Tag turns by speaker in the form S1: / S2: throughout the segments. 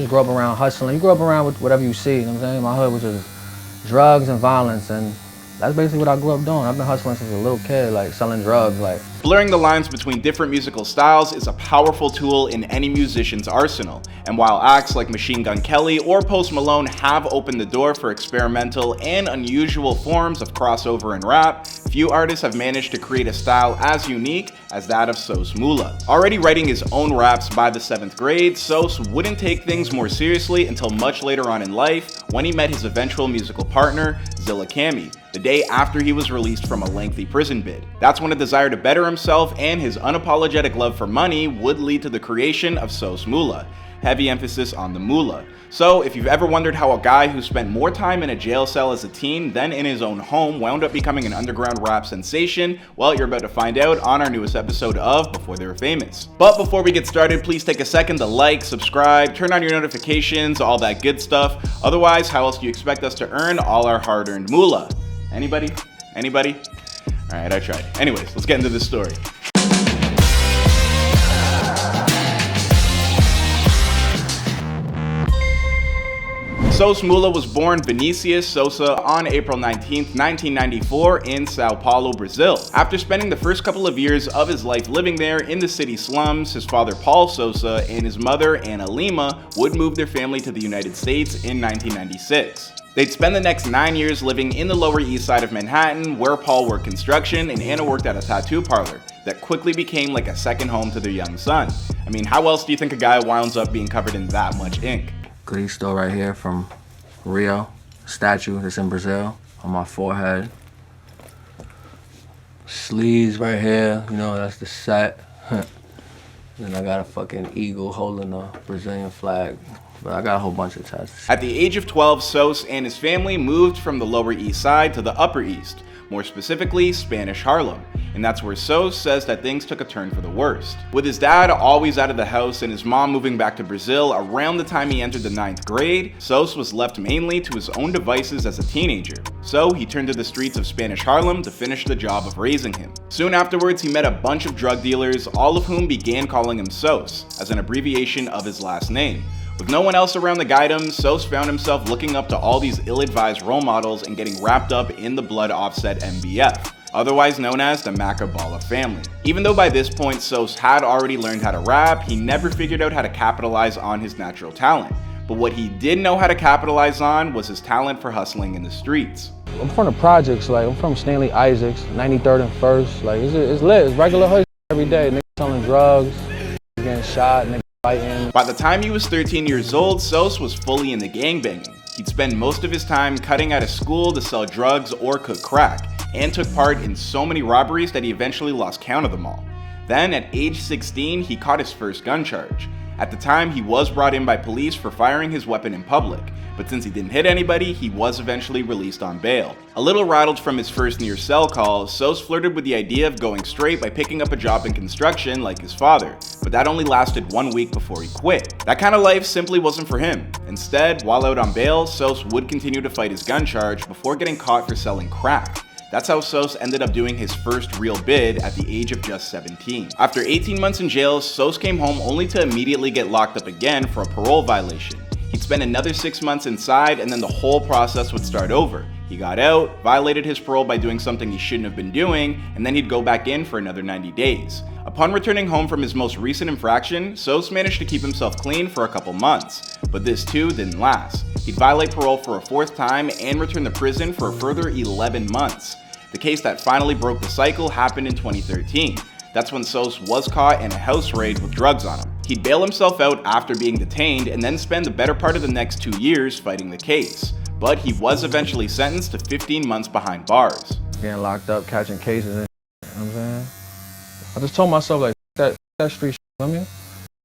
S1: just grew up around hustling. You grew up around with whatever you see, you know what I'm saying? My hood was just drugs and violence, and that's basically what I grew up doing. I've been hustling since a little kid, like selling drugs, like.
S2: Blurring the lines between different musical styles is a powerful tool in any musician's arsenal, and while acts like Machine Gun Kelly or Post Malone have opened the door for experimental and unusual forms of crossover in rap, few artists have managed to create a style as unique as that of SosMula. Already writing his own raps by the 7th grade, Sos wouldn't take things more seriously until much later on in life when he met his eventual musical partner, ZillaKami, the day after he was released from a lengthy prison bid. That's when a desire to better himself and his unapologetic love for money would lead to the creation of SosMula, heavy emphasis on the Mula. So if you've ever wondered how a guy who spent more time in a jail cell as a teen than in his own home wound up becoming an underground rap sensation, well, you're about to find out on our newest episode of Before They Were Famous. But before we get started, please take a second to like, subscribe, turn on your notifications, all that good stuff. Otherwise, how else do you expect us to earn all our hard-earned moolah? Anybody? Anybody? All right, I tried. Anyways, let's get into this story. SosMula was born Vinicius Sousa on April 19, 1994 in Sao Paulo, Brazil. After spending the first couple of years of his life living there in the city slums, his father Paul Sousa and his mother Ana Lima would move their family to the United States in 1996. They'd spend the next 9 years living in the Lower East Side of Manhattan, where Paul worked construction and Anna worked at a tattoo parlor that quickly became like a second home to their young son. I mean, how else do you think a guy winds up being covered in that much ink?
S1: Cristo right here from Rio, statue that's in Brazil on my forehead. Sleeves right here, you know, that's the set. Then I got a fucking eagle holding the Brazilian flag. But I got a whole bunch of tattoos.
S2: At the age of 12, Sos and his family moved from the Lower East Side to the Upper East, more specifically Spanish Harlem. And that's where Sos says that things took a turn for the worst. With his dad always out of the house and his mom moving back to Brazil around the time he entered the 9th grade, Sos was left mainly to his own devices as a teenager. So he turned to the streets of Spanish Harlem to finish the job of raising him. Soon afterwards, he met a bunch of drug dealers, all of whom began calling him Sos, as an abbreviation of his last name. With no one else around to guide him, Sos found himself looking up to all these ill-advised role models and getting wrapped up in the blood offset MBF, otherwise known as the Macabala family. Even though by this point Sos had already learned how to rap, he never figured out how to capitalize on his natural talent. But what he did know how to capitalize on was his talent for hustling in the streets.
S1: I'm from the projects, like I'm from Stanley Isaacs, 93rd and 1st. Like it's lit, it's regular hood every day. Niggas selling drugs, getting shot, niggas fighting.
S2: By the time he was 13 years old, Sos was fully into gangbanging. He'd spend most of his time cutting out of school to sell drugs or cook crack, and took part in so many robberies that he eventually lost count of them all. Then, at age 16, he caught his first gun charge. At the time, he was brought in by police for firing his weapon in public, but since he didn't hit anybody, he was eventually released on bail. A little rattled from his first near cell call, Sos flirted with the idea of going straight by picking up a job in construction like his father, but that only lasted 1 week before he quit. That kind of life simply wasn't for him. Instead, while out on bail, Sos would continue to fight his gun charge before getting caught for selling crack. That's how Sos ended up doing his first real bid at the age of just 17. After 18 months in jail, Sos came home only to immediately get locked up again for a parole violation. He'd spend another 6 months inside, and then the whole process would start over. He got out, violated his parole by doing something he shouldn't have been doing, and then he'd go back in for another 90 days. Upon returning home from his most recent infraction, Sos managed to keep himself clean for a couple months, but this too didn't last. He'd violate parole for a 4th time and return to prison for a further 11 months. The case that finally broke the cycle happened in 2013. That's when Sos was caught in a house raid with drugs on him. He'd bail himself out after being detained and then spend the better part of the next 2 years fighting the case. But he was eventually sentenced to 15 months behind bars.
S1: Getting locked up, catching cases and you know what I'm saying? I just told myself like, that street shit, you know what I mean?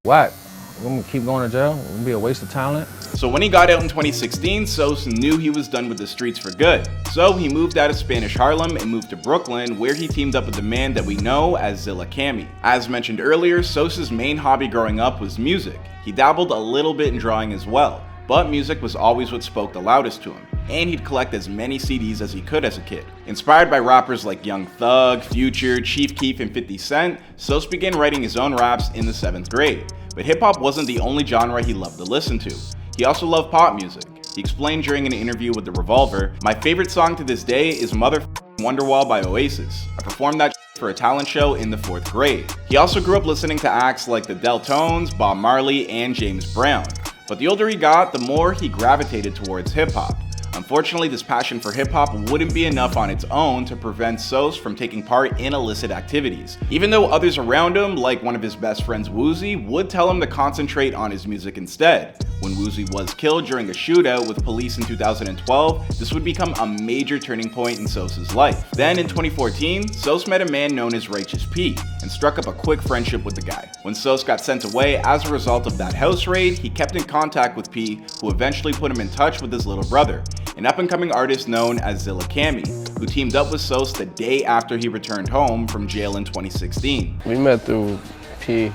S1: Whack. I'm gonna keep going to jail, it's gonna be a waste of talent.
S2: So when he got out in 2016, Sos knew he was done with the streets for good. So he moved out of Spanish Harlem and moved to Brooklyn, where he teamed up with the man that we know as ZillaKami. As mentioned earlier, Sos's main hobby growing up was music. He dabbled a little bit in drawing as well, but music was always what spoke the loudest to him, and he'd collect as many CDs as he could as a kid. Inspired by rappers like Young Thug, Future, Chief Keef, and 50 Cent, Sos began writing his own raps in the 7th grade. But hip-hop wasn't the only genre he loved to listen to. He also loved pop music. He explained during an interview with The Revolver, "My favorite song to this day is Wonderwall by Oasis. I performed that for a talent show in the 4th grade." He also grew up listening to acts like the Deltones, Bob Marley, and James Brown. But the older he got, the more he gravitated towards hip-hop. Unfortunately, this passion for hip-hop wouldn't be enough on its own to prevent Sos from taking part in illicit activities. Even though others around him, like one of his best friends Woozy, would tell him to concentrate on his music instead. When Woozy was killed during a shootout with police in 2012, this would become a major turning point in Sos's life. Then in 2014, Sos met a man known as Righteous P and struck up a quick friendship with the guy. When Sos got sent away as a result of that house raid, he kept in contact with P, who eventually put him in touch with his little brother, an up-and-coming artist known as ZillaKami, who teamed up with Sos the day after he returned home from jail in 2016.
S3: We met through P.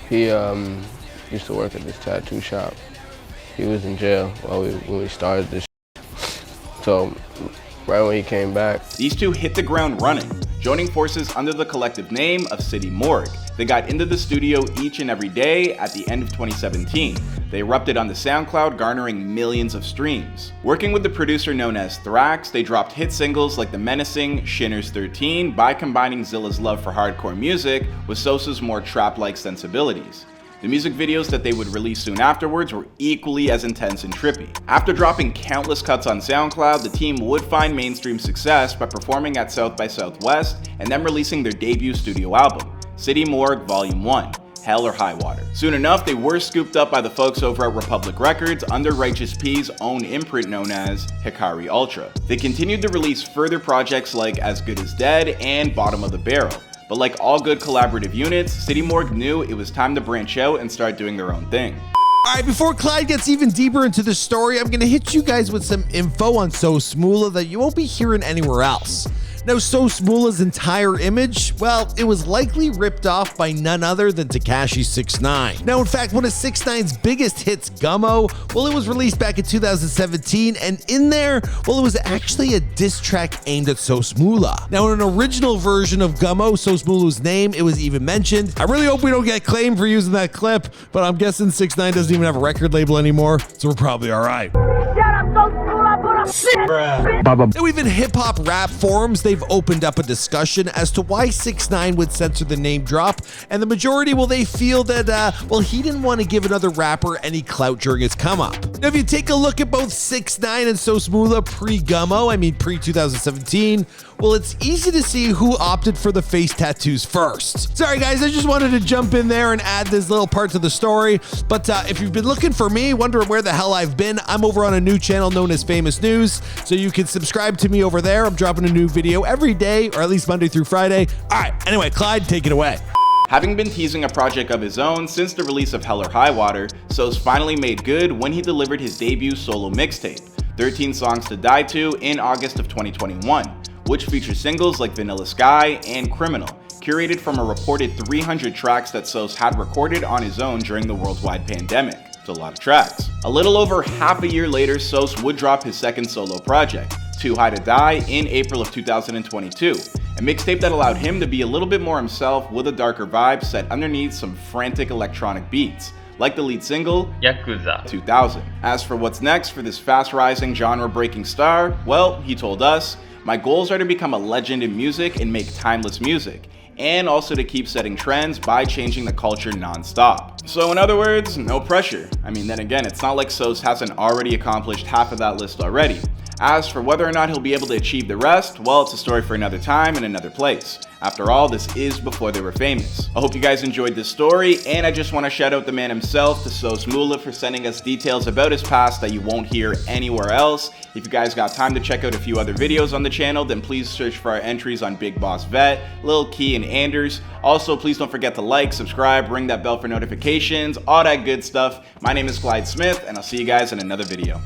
S3: P used to work at this tattoo shop. He was in jail when we started this. So right when he came back,
S2: these two hit the ground running, joining forces under the collective name of City Morgue. They got into the studio each and every day at the end of 2017. They erupted on the SoundCloud, garnering millions of streams. Working with the producer known as Thrax, they dropped hit singles like the menacing Shinners 13 by combining Zilla's love for hardcore music with Sos's more trap-like sensibilities. The music videos that they would release soon afterwards were equally as intense and trippy. After dropping countless cuts on SoundCloud, the team would find mainstream success by performing at South by Southwest and then releasing their debut studio album, City Morgue Volume 1, Hell or High Water. Soon enough, they were scooped up by the folks over at Republic Records under Righteous P's own imprint known as Hikari Ultra. They continued to release further projects like As Good as Dead and Bottom of the Barrel. But like all good collaborative units, City Morgue knew it was time to branch out and start doing their own thing.
S4: Alright, before Clyde gets even deeper into the story, I'm gonna hit you guys with some info on SosMula that you won't be hearing anywhere else. Now, SosMula's entire image, well, it was likely ripped off by none other than Tekashi 6ix9ine. Now, in fact, one of 6ix9ine's biggest hits, Gummo, well, it was released back in 2017, and in there, well, it was actually a diss track aimed at SosMula. Now, in an original version of Gummo, SosMula's name, it was even mentioned. I really hope we don't get claimed for using that clip, but I'm guessing 6ix9ine doesn't even have a record label anymore, so we're probably all right. Now, even hip-hop rap forums, they've opened up a discussion as to why 6ix9ine would censor the name drop, and the majority, well, they feel that, well, he didn't want to give another rapper any clout during his come-up. Now, if you take a look at both 6ix9ine and SosMula pre-Gummo, I mean pre-2017, well, it's easy to see who opted for the face tattoos first. Sorry, guys, I just wanted to jump in there and add this little part to the story, but if you've been looking for me, wondering where the hell I've been, I'm over on a new channel known as Famous News, so you can subscribe to me over there. I'm dropping a new video every day, or at least Monday through Friday. All right, anyway, Clyde, take it away.
S2: Having been teasing a project of his own since the release of Hell or High Water, Sos finally made good when he delivered his debut solo mixtape, 13 Songs to Die To, in August of 2021, which features singles like Vanilla Sky and Criminal, curated from a reported 300 tracks that Sos had recorded on his own during the worldwide pandemic. It's a lot of tracks. A little over half a year later, Sos would drop his second solo project, Too High to Die, in April of 2022, a mixtape that allowed him to be a little bit more himself with a darker vibe set underneath some frantic electronic beats, like the lead single, Yakuza 2000. As for what's next for this fast-rising, genre-breaking star, well, he told us, "My goals are to become a legend in music and make timeless music, and also to keep setting trends by changing the culture non-stop." So in other words, no pressure. I mean, then again, it's not like Sos hasn't already accomplished half of that list already. As for whether or not he'll be able to achieve the rest, well, it's a story for another time and another place. After all, this is before they were famous. I hope you guys enjoyed this story, and I just want to shout out the man himself, to SosMula, for sending us details about his past that you won't hear anywhere else. If you guys got time to check out a few other videos on the channel, then please search for our entries on Big Boss Vet, Lil Key, and Anders. Also, please don't forget to like, subscribe, ring that bell for notifications, all that good stuff. My name is Clyde Smith, and I'll see you guys in another video.